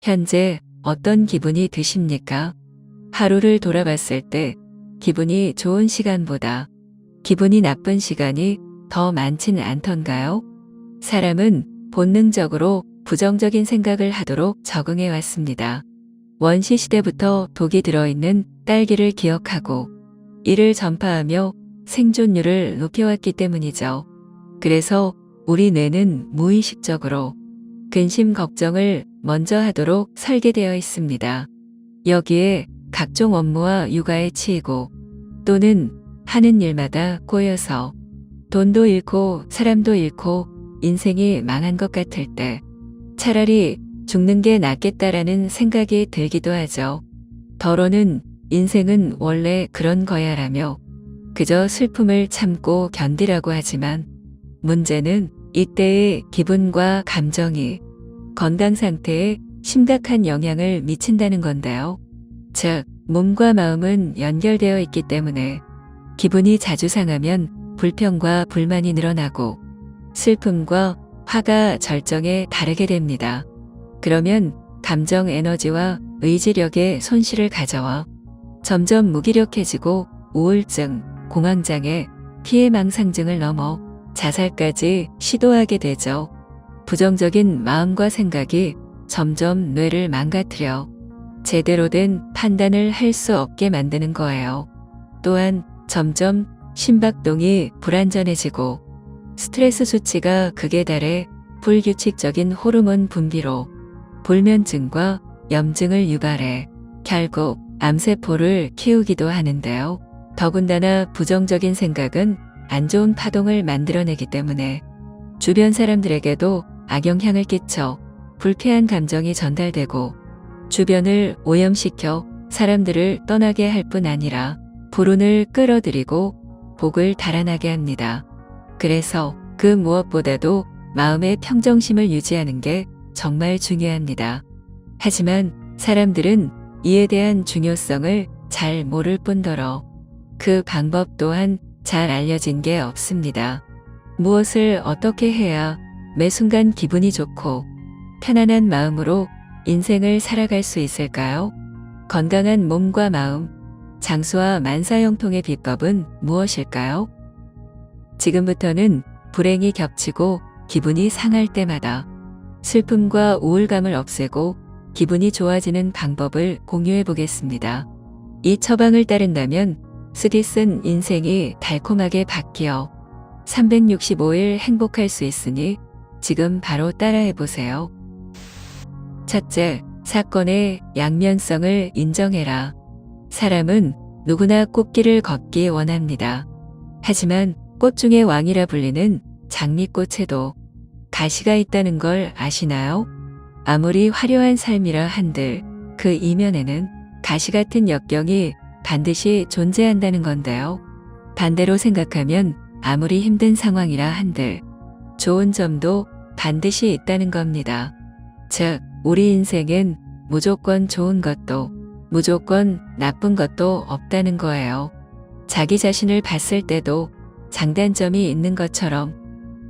현재 어떤 기분이 드십니까? 하루를 돌아봤을 때 기분이 좋은 시간보다 기분이 나쁜 시간이 더 많지는 않던가요? 사람은 본능적으로 부정적인 생각을 하도록 적응해 왔습니다. 원시시대부터 독이 들어있는 딸기를 기억하고 이를 전파하며 생존율을 높여왔기 때문이죠. 그래서 우리 뇌는 무의식적으로 근심 걱정을 먼저 하도록 설계되어 있습니다. 여기에 각종 업무와 육아에 치이고 또는 하는 일마다 꼬여서 돈도 잃고 사람도 잃고 인생이 망한 것 같을 때 차라리 죽는 게 낫겠다라는 생각이 들기도 하죠. 더러는 인생은 원래 그런 거야라며 그저 슬픔을 참고 견디라고 하지만 문제는 이때의 기분과 감정이 건강 상태에 심각한 영향을 미친다는 건데요. 즉, 몸과 마음은 연결되어 있기 때문에 기분이 자주 상하면 불평과 불만이 늘어나고 슬픔과 화가 절정에 다르게 됩니다. 그러면 감정 에너지와 의지력에 손실을 가져와 점점 무기력해지고 우울증, 공황장애, 피해망상증을 넘어 자살까지 시도하게 되죠. 부정적인 마음과 생각이 점점 뇌를 망가뜨려 제대로 된 판단을 할 수 없게 만드는 거예요. 또한 점점 심박동이 불안전해지고 스트레스 수치가 극에 달해 불규칙적인 호르몬 분비로 불면증과 염증을 유발해 결국 암세포를 키우기도 하는데요. 더군다나 부정적인 생각은 안 좋은 파동을 만들어내기 때문에 주변 사람들에게도 악영향을 끼쳐 불쾌한 감정이 전달되고 주변을 오염시켜 사람들을 떠나게 할 뿐 아니라 불운을 끌어들이고 복을 달아나게 합니다. 그래서 그 무엇보다도 마음의 평정심을 유지하는 게 정말 중요합니다. 하지만 사람들은 이에 대한 중요성을 잘 모를 뿐더러 그 방법 또한 잘 알려진 게 없습니다. 무엇을 어떻게 해야 매 순간 기분이 좋고 편안한 마음으로 인생을 살아갈 수 있을까요? 건강한 몸과 마음, 장수와 만사형통의 비법은 무엇일까요? 지금부터는 불행이 겹치고 기분이 상할 때마다 슬픔과 우울감을 없애고 기분이 좋아지는 방법을 공유해 보겠습니다. 이 처방을 따른다면 쓰디 쓴 인생이 달콤하게 바뀌어 365일 행복할 수 있으니 지금 바로 따라해 보세요. 첫째, 사건의 양면성을 인정해라. 사람은 누구나 꽃길을 걷기 원합니다. 하지만 꽃 중의 왕이라 불리는 장미꽃에도 가시가 있다는 걸 아시나요? 아무리 화려한 삶이라 한들 그 이면에는 가시 같은 역경이 반드시 존재한다는 건데요. 반대로 생각하면 아무리 힘든 상황이라 한들 좋은 점도 반드시 있다는 겁니다. 즉, 우리 인생엔 무조건 좋은 것도 무조건 나쁜 것도 없다는 거예요. 자기 자신을 봤을 때도 장단점이 있는 것처럼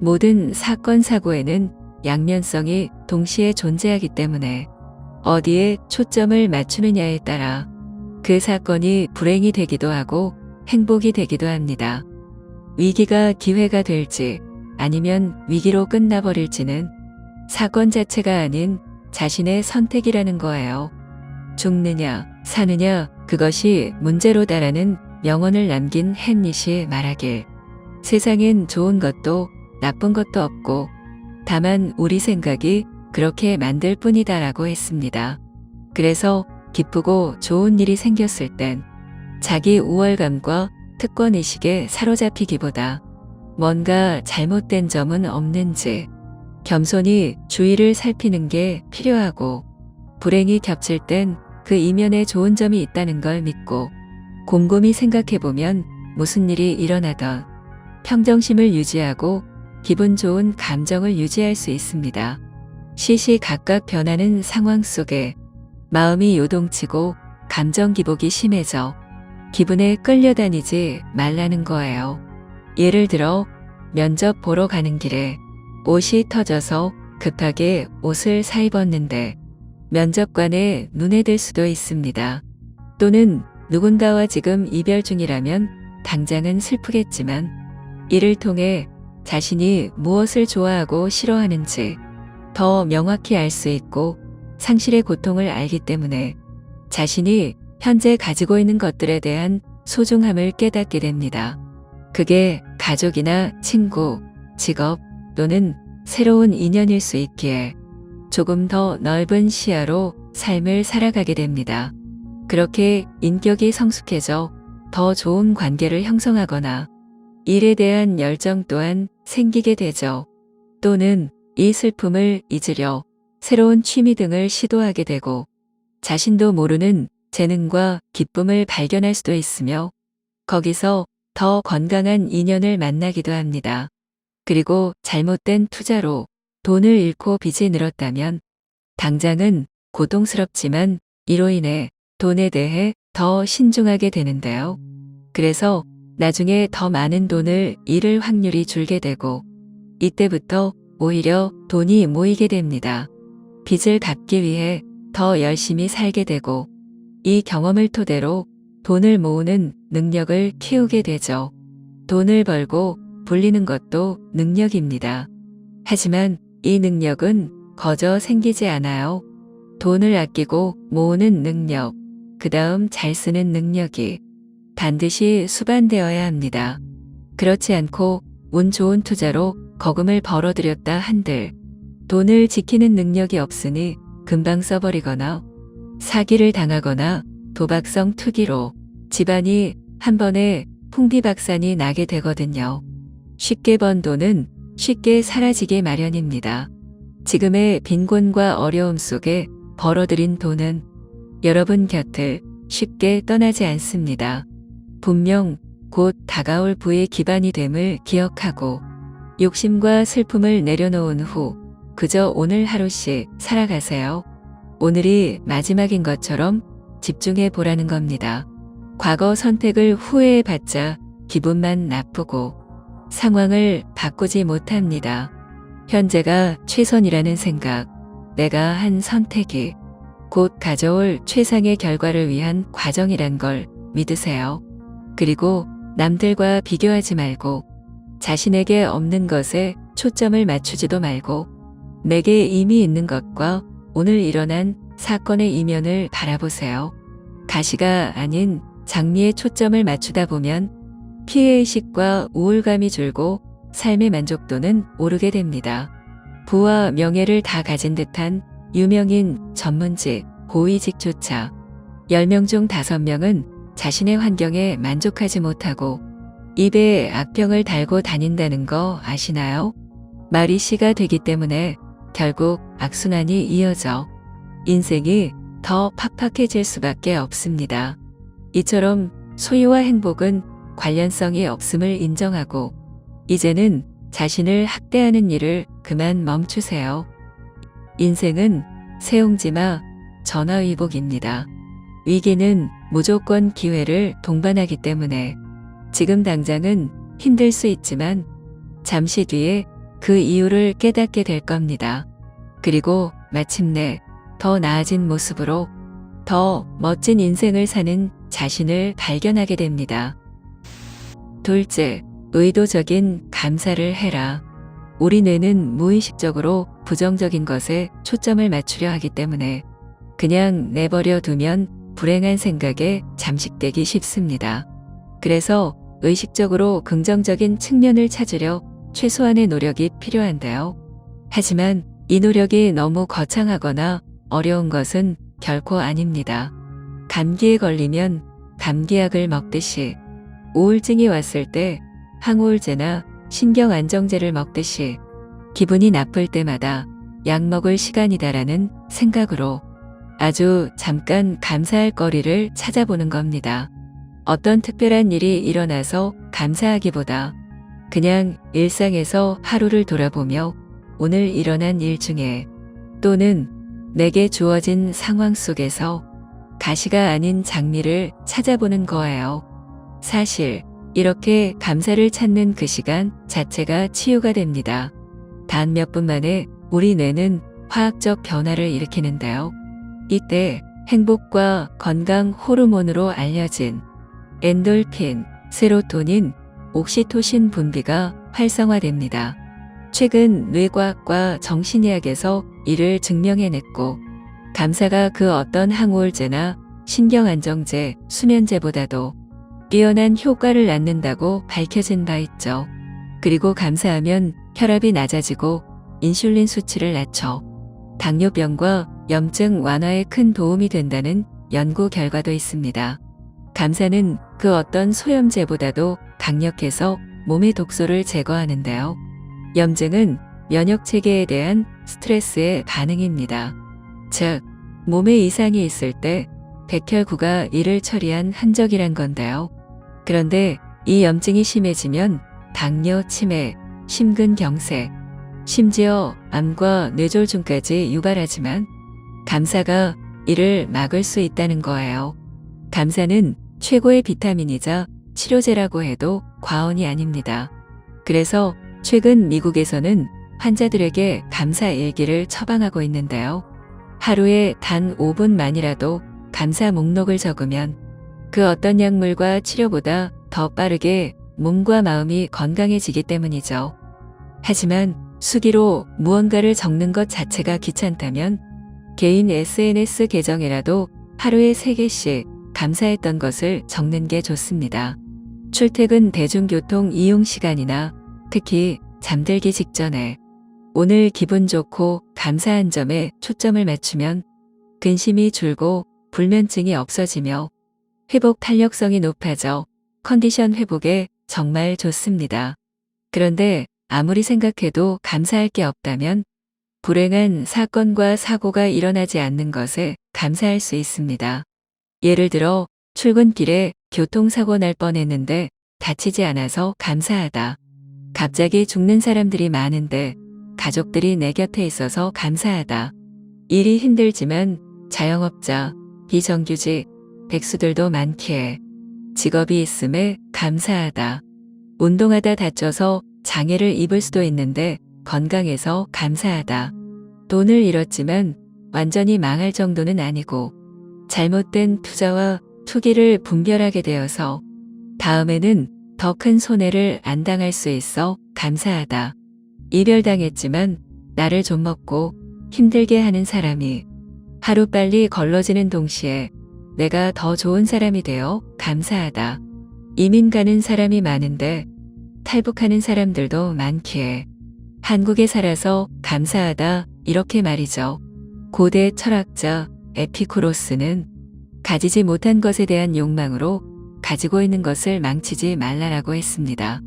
모든 사건 사고에는 양면성이 동시에 존재하기 때문에 어디에 초점을 맞추느냐에 따라 그 사건이 불행이 되기도 하고 행복이 되기도 합니다. 위기가 기회가 될지 아니면 위기로 끝나버릴지는 사건 자체가 아닌 자신의 선택이라는 거예요. 죽느냐 사느냐 그것이 문제로다라는 명언을 남긴 햄릿이 말하길 세상엔 좋은 것도 나쁜 것도 없고 다만 우리 생각이 그렇게 만들 뿐이다라고 했습니다. 그래서 기쁘고 좋은 일이 생겼을 땐 자기 우월감과 특권의식에 사로잡히기보다 뭔가 잘못된 점은 없는지 겸손히 주위를 살피는 게 필요하고 불행이 겹칠 땐 그 이면에 좋은 점이 있다는 걸 믿고 곰곰이 생각해보면 무슨 일이 일어나던 평정심을 유지하고 기분 좋은 감정을 유지할 수 있습니다. 시시각각 변하는 상황 속에 마음이 요동치고 감정 기복이 심해져 기분에 끌려다니지 말라는 거예요. 예를 들어 면접 보러 가는 길에 옷이 터져서 급하게 옷을 사입었는데 면접관의 눈에 들 수도 있습니다. 또는 누군가와 지금 이별 중이라면 당장은 슬프겠지만 이를 통해 자신이 무엇을 좋아하고 싫어하는지 더 명확히 알 수 있고 상실의 고통을 알기 때문에 자신이 현재 가지고 있는 것들에 대한 소중함을 깨닫게 됩니다. 그게 가족이나 친구, 직업 또는 새로운 인연일 수 있기에 조금 더 넓은 시야로 삶을 살아가게 됩니다. 그렇게 인격이 성숙해져 더 좋은 관계를 형성하거나 일에 대한 열정 또한 생기게 되죠. 또는 이 슬픔을 잊으려 새로운 취미 등을 시도하게 되고 자신도 모르는 재능과 기쁨을 발견할 수도 있으며 거기서 더 건강한 인연을 만나기도 합니다. 그리고 잘못된 투자로 돈을 잃고 빚이 늘었다면 당장은 고통스럽지만 이로 인해 돈에 대해 더 신중하게 되는데요. 그래서 나중에 더 많은 돈을 잃을 확률이 줄게 되고 이때부터 오히려 돈이 모이게 됩니다. 빚을 갚기 위해 더 열심히 살게 되고 이 경험을 토대로 돈을 모으는 능력을 키우게 되죠. 돈을 벌고 불리는 것도 능력입니다. 하지만 이 능력은 거저 생기지 않아요. 돈을 아끼고 모으는 능력, 그 다음 잘 쓰는 능력이 반드시 수반되어야 합니다. 그렇지 않고 운 좋은 투자로 거금을 벌어들였다 한들 돈을 지키는 능력이 없으니 금방 써버리거나 사기를 당하거나 도박성 투기로 집안이 한 번에 풍비박산이 나게 되거든요. 쉽게 번 돈은 쉽게 사라지게 마련입니다. 지금의 빈곤과 어려움 속에 벌어들인 돈은 여러분 곁을 쉽게 떠나지 않습니다. 분명 곧 다가올 부의 기반이 됨을 기억하고 욕심과 슬픔을 내려놓은 후 그저 오늘 하루씩 살아가세요. 오늘이 마지막인 것처럼 집중해 보라는 겁니다. 과거 선택을 후회해봤자 기분만 나쁘고 상황을 바꾸지 못합니다. 현재가 최선이라는 생각, 내가 한 선택이 곧 가져올 최상의 결과를 위한 과정이란 걸 믿으세요. 그리고 남들과 비교하지 말고 자신에게 없는 것에 초점을 맞추지도 말고 내게 이미 있는 것과 오늘 일어난 사건의 이면을 바라보세요. 가시가 아닌 장미에 초점을 맞추다 보면 피해의식과 우울감이 줄고 삶의 만족도는 오르게 됩니다. 부와 명예를 다 가진 듯한 유명인, 전문직, 고위직조차 10명 중 5명은 자신의 환경에 만족하지 못하고 입에 악병을 달고 다닌다는 거 아시나요? 말이 씨가 되기 때문에 결국 악순환이 이어져 인생이 더 팍팍해질 수밖에 없습니다. 이처럼 소유와 행복은 관련성이 없음을 인정하고 이제는 자신을 학대하는 일을 그만 멈추세요. 인생은 세옹지마 전화위복입니다. 위기는 무조건 기회를 동반하기 때문에 지금 당장은 힘들 수 있지만 잠시 뒤에 그 이유를 깨닫게 될 겁니다. 그리고 마침내 더 나아진 모습으로 더 멋진 인생을 사는 자신을 발견하게 됩니다. 둘째, 의도적인 감사를 해라. 우리 뇌는 무의식적으로 부정적인 것에 초점을 맞추려 하기 때문에 그냥 내버려 두면 불행한 생각에 잠식되기 쉽습니다. 그래서 의식적으로 긍정적인 측면을 찾으려 최소한의 노력이 필요한데요. 하지만 이 노력이 너무 거창하거나 어려운 것은 결코 아닙니다. 감기에 걸리면 감기약을 먹듯이 우울증이 왔을 때 항우울제나 신경안정제를 먹듯이 기분이 나쁠 때마다 약 먹을 시간이다라는 생각으로 아주 잠깐 감사할 거리를 찾아보는 겁니다. 어떤 특별한 일이 일어나서 감사하기보다 그냥 일상에서 하루를 돌아보며 오늘 일어난 일 중에 또는 내게 주어진 상황 속에서 가시가 아닌 장미를 찾아보는 거예요. 사실 이렇게 감사를 찾는 그 시간 자체가 치유가 됩니다. 단 몇 분 만에 우리 뇌는 화학적 변화를 일으키는데요. 이때 행복과 건강 호르몬으로 알려진 엔돌핀, 세로토닌, 옥시토신 분비가 활성화됩니다. 최근 뇌과학과 정신의학에서 이를 증명해냈고, 감사가 그 어떤 항우울제나 신경안정제, 수면제보다도 뛰어난 효과를 낳는다고 밝혀진 바 있죠. 그리고 감사하면 혈압이 낮아지고 인슐린 수치를 낮춰 당뇨병과 염증 완화에 큰 도움이 된다는 연구 결과도 있습니다. 감사는 그 어떤 소염제보다도 강력해서 몸의 독소를 제거하는데요. 염증은 면역체계에 대한 스트레스의 반응입니다. 즉, 몸에 이상이 있을 때 백혈구가 이를 처리한 흔적이란 건데요. 그런데 이 염증이 심해지면 당뇨, 치매, 심근경색, 심지어 암과 뇌졸중까지 유발하지만 감사가 이를 막을 수 있다는 거예요. 감사는 최고의 비타민이자 치료제라고 해도 과언이 아닙니다. 그래서 최근 미국에서는 환자들에게 감사 일기를 처방하고 있는데요. 하루에 단 5분만이라도 감사 목록을 적으면 그 어떤 약물과 치료보다 더 빠르게 몸과 마음이 건강해지기 때문이죠. 하지만 수기로 무언가를 적는 것 자체가 귀찮다면 개인 SNS 계정에라도 하루에 3개씩 감사했던 것을 적는 게 좋습니다. 출퇴근 대중교통 이용 시간이나 특히 잠들기 직전에 오늘 기분 좋고 감사한 점에 초점을 맞추면 근심이 줄고 불면증이 없어지며 회복 탄력성이 높아져 컨디션 회복에 정말 좋습니다. 그런데 아무리 생각해도 감사할 게 없다면 불행한 사건과 사고가 일어나지 않는 것에 감사할 수 있습니다. 예를 들어 출근길에 교통사고 날 뻔했는데 다치지 않아서 감사하다. 갑자기 죽는 사람들이 많은데 가족들이 내 곁에 있어서 감사하다. 일이 힘들지만 자영업자, 비정규직, 백수들도 많기에 직업이 있음에 감사하다. 운동하다 다쳐서 장애를 입을 수도 있는데 건강해서 감사하다. 돈을 잃었지만 완전히 망할 정도는 아니고 잘못된 투자와 투기를 분별하게 되어서 다음에는 더 큰 손해를 안 당할 수 있어 감사하다. 이별당했지만 나를 좀 먹고 힘들게 하는 사람이 하루빨리 걸러지는 동시에 내가 더 좋은 사람이 되어 감사하다. 이민 가는 사람이 많은데 탈북하는 사람들도 많기에 한국에 살아서 감사하다 이렇게 말이죠. 고대 철학자 에피쿠로스는 가지지 못한 것에 대한 욕망으로 가지고 있는 것을 망치지 말라라고 했습니다.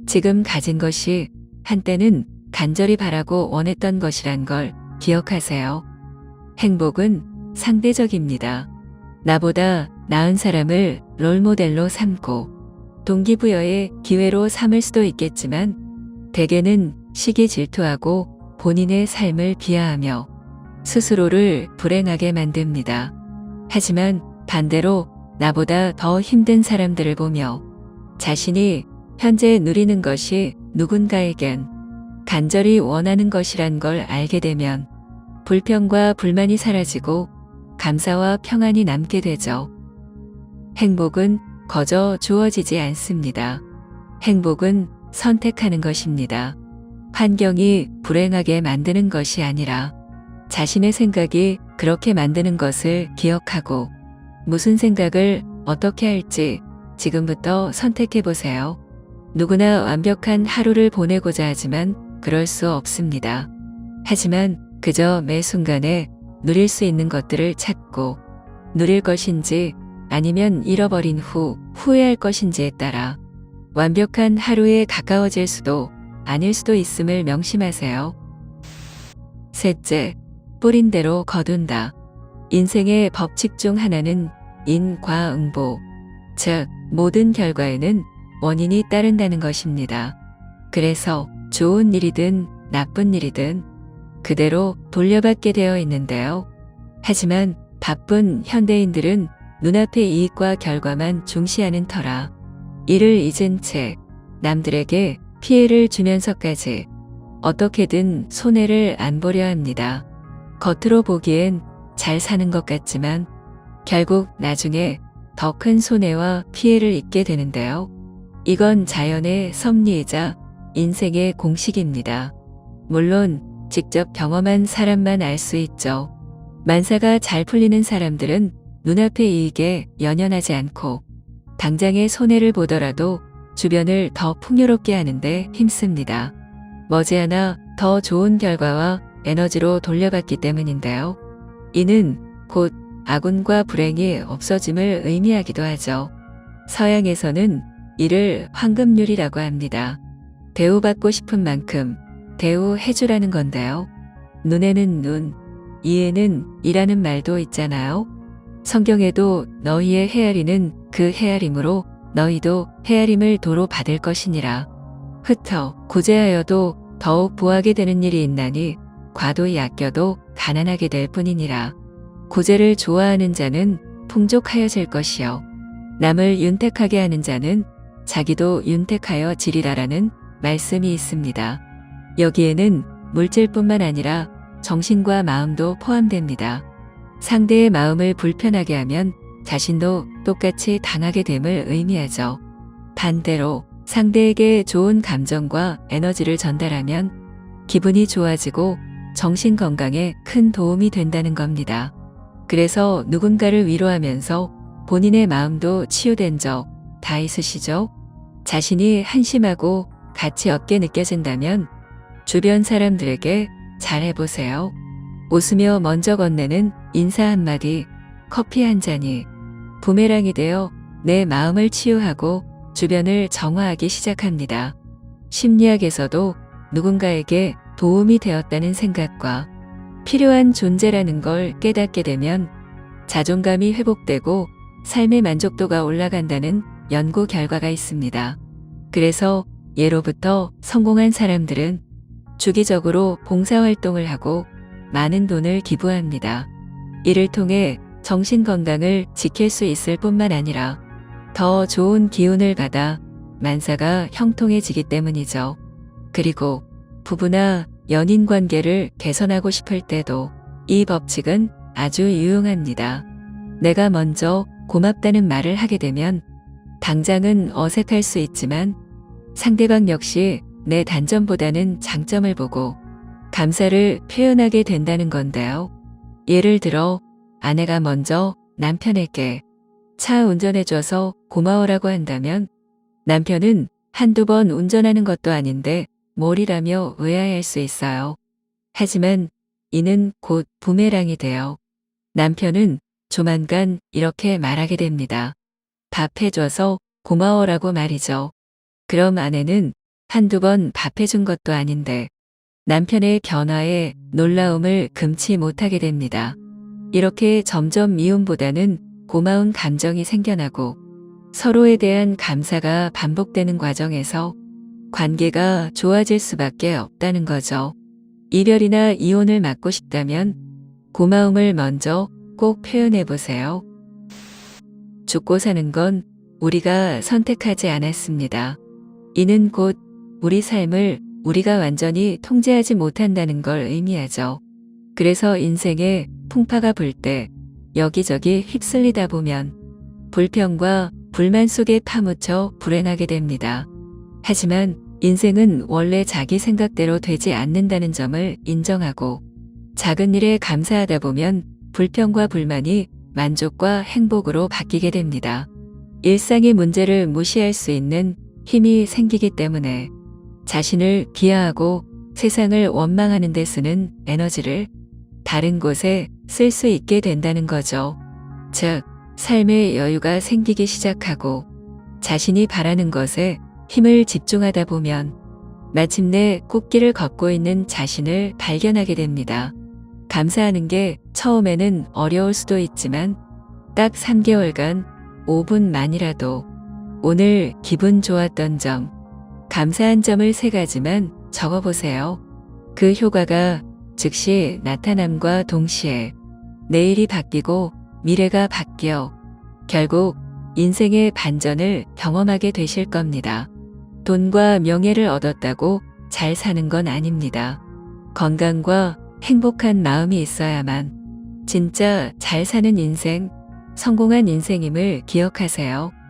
지금 가진 것이 한때는 간절히 바라고 원했던 것이란 걸 기억하세요. 행복은 상대적입니다. 나보다 나은 사람을 롤모델로 삼고 동기부여의 기회로 삼을 수도 있겠지만 대개는 시기 질투하고 본인의 삶을 비하하며 스스로를 불행하게 만듭니다. 하지만 반대로 나보다 더 힘든 사람들을 보며 자신이 현재 누리는 것이 누군가에겐 간절히 원하는 것이란 걸 알게 되면 불평과 불만이 사라지고 감사와 평안이 남게 되죠. 행복은 거저 주어지지 않습니다. 행복은 선택하는 것입니다. 환경이 불행하게 만드는 것이 아니라 자신의 생각이 그렇게 만드는 것을 기억하고 무슨 생각을 어떻게 할지 지금부터 선택해 보세요. 누구나 완벽한 하루를 보내고자 하지만 그럴 수 없습니다. 하지만 그저 매 순간에 누릴 수 있는 것들을 찾고 누릴 것인지 아니면 잃어버린 후 후회할 것인지에 따라 완벽한 하루에 가까워질 수도 아닐 수도 있음을 명심하세요. 셋째, 뿌린 대로 거둔다. 인생의 법칙 중 하나는 인과응보, 즉 모든 결과에는 원인이 따른다는 것입니다. 그래서 좋은 일이든 나쁜 일이든 그대로 돌려받게 되어 있는데요. 하지만 바쁜 현대인들은 눈앞의 이익과 결과만 중시하는 터라 이를 잊은 채 남들에게 피해를 주면서까지 어떻게든 손해를 안 보려 합니다. 겉으로 보기엔 잘 사는 것 같지만 결국 나중에 더 큰 손해와 피해를 입게 되는데요. 이건 자연의 섭리이자 인생의 공식입니다. 물론 직접 경험한 사람만 알 수 있죠. 만사가 잘 풀리는 사람들은 눈앞의 이익에 연연하지 않고 당장의 손해를 보더라도 주변을 더 풍요롭게 하는데 힘씁니다. 머지않아 더 좋은 결과와 에너지로 돌려받기 때문인데요. 이는 곧 아군과 불행이 없어짐을 의미하기도 하죠. 서양에서는 이를 황금률이라고 합니다. 대우받고 싶은 만큼 대우해주라는 건데요. 눈에는 눈, 이에는 이라는 말도 있잖아요. 성경에도 너희의 헤아리는 그 헤아림으로 너희도 헤아림을 도로 받을 것이니라. 흩어 구제하여도 더욱 보하게 되는 일이 있나니 과도히 아껴도 가난하게 될 뿐이니라. 구제를 좋아하는 자는 풍족하여질 것이요 남을 윤택하게 하는 자는 자기도 윤택하여 지리라라는 말씀이 있습니다. 여기에는 물질뿐만 아니라 정신과 마음도 포함됩니다. 상대의 마음을 불편하게 하면 자신도 똑같이 당하게 됨을 의미하죠. 반대로 상대에게 좋은 감정과 에너지를 전달하면 기분이 좋아지고 정신 건강에 큰 도움이 된다는 겁니다. 그래서 누군가를 위로하면서 본인의 마음도 치유된 적 다 있으시죠? 자신이 한심하고 가치 없게 느껴진다면 주변 사람들에게 잘해보세요. 웃으며 먼저 건네는 인사 한마디, 커피 한 잔이 부메랑이 되어 내 마음을 치유하고 주변을 정화하기 시작합니다. 심리학에서도 누군가에게 도움이 되었다는 생각과 필요한 존재라는 걸 깨닫게 되면 자존감이 회복되고 삶의 만족도가 올라간다는 연구 결과가 있습니다. 그래서 예로부터 성공한 사람들은 주기적으로 봉사활동을 하고 많은 돈을 기부합니다. 이를 통해 정신 건강을 지킬 수 있을 뿐만 아니라 더 좋은 기운을 받아 만사가 형통해지기 때문이죠. 그리고 부부나 연인 관계를 개선하고 싶을 때도 이 법칙은 아주 유용합니다. 내가 먼저 고맙다는 말을 하게 되면 당장은 어색할 수 있지만 상대방 역시 내 단점보다는 장점을 보고 감사를 표현하게 된다는 건데요. 예를 들어 아내가 먼저 남편에게 차 운전해줘서 고마워라고 한다면 남편은 한두 번 운전하는 것도 아닌데 뭘이라며 의아해할 수 있어요. 하지만 이는 곧 부메랑이 되어 남편은 조만간 이렇게 말하게 됩니다. 밥 해줘서 고마워라고 말이죠. 그럼 아내는 한두 번 밥 해준 것도 아닌데 남편의 변화에 놀라움을 금치 못하게 됩니다. 이렇게 점점 미움보다는 고마운 감정이 생겨나고 서로에 대한 감사가 반복되는 과정에서 관계가 좋아질 수밖에 없다는 거죠. 이별이나 이혼을 막고 싶다면 고마움을 먼저 꼭 표현해 보세요. 죽고 사는 건 우리가 선택하지 않았습니다. 이는 곧 우리 삶을 우리가 완전히 통제하지 못한다는 걸 의미하죠. 그래서 인생에 풍파가 불 때 여기저기 휩쓸리다 보면 불평과 불만 속에 파묻혀 불행하게 됩니다. 하지만 인생은 원래 자기 생각대로 되지 않는다는 점을 인정하고 작은 일에 감사하다 보면 불평과 불만이 만족과 행복으로 바뀌게 됩니다. 일상의 문제를 무시할 수 있는 힘이 생기기 때문에 자신을 비하하고 세상을 원망하는 데 쓰는 에너지를 다른 곳에 쓸 수 있게 된다는 거죠. 즉, 삶의 여유가 생기기 시작하고 자신이 바라는 것에 힘을 집중하다 보면 마침내 꽃길을 걷고 있는 자신을 발견하게 됩니다. 감사하는 게 처음에는 어려울 수도 있지만 딱 3개월간 5분만이라도 오늘 기분 좋았던 점, 감사한 점을 3가지만 적어보세요. 그 효과가 즉시 나타남과 동시에 내일이 바뀌고 미래가 바뀌어 결국 인생의 반전을 경험하게 되실 겁니다. 돈과 명예를 얻었다고 잘 사는 건 아닙니다. 건강과 행복한 마음이 있어야만 진짜 잘 사는 인생, 성공한 인생임을 기억하세요.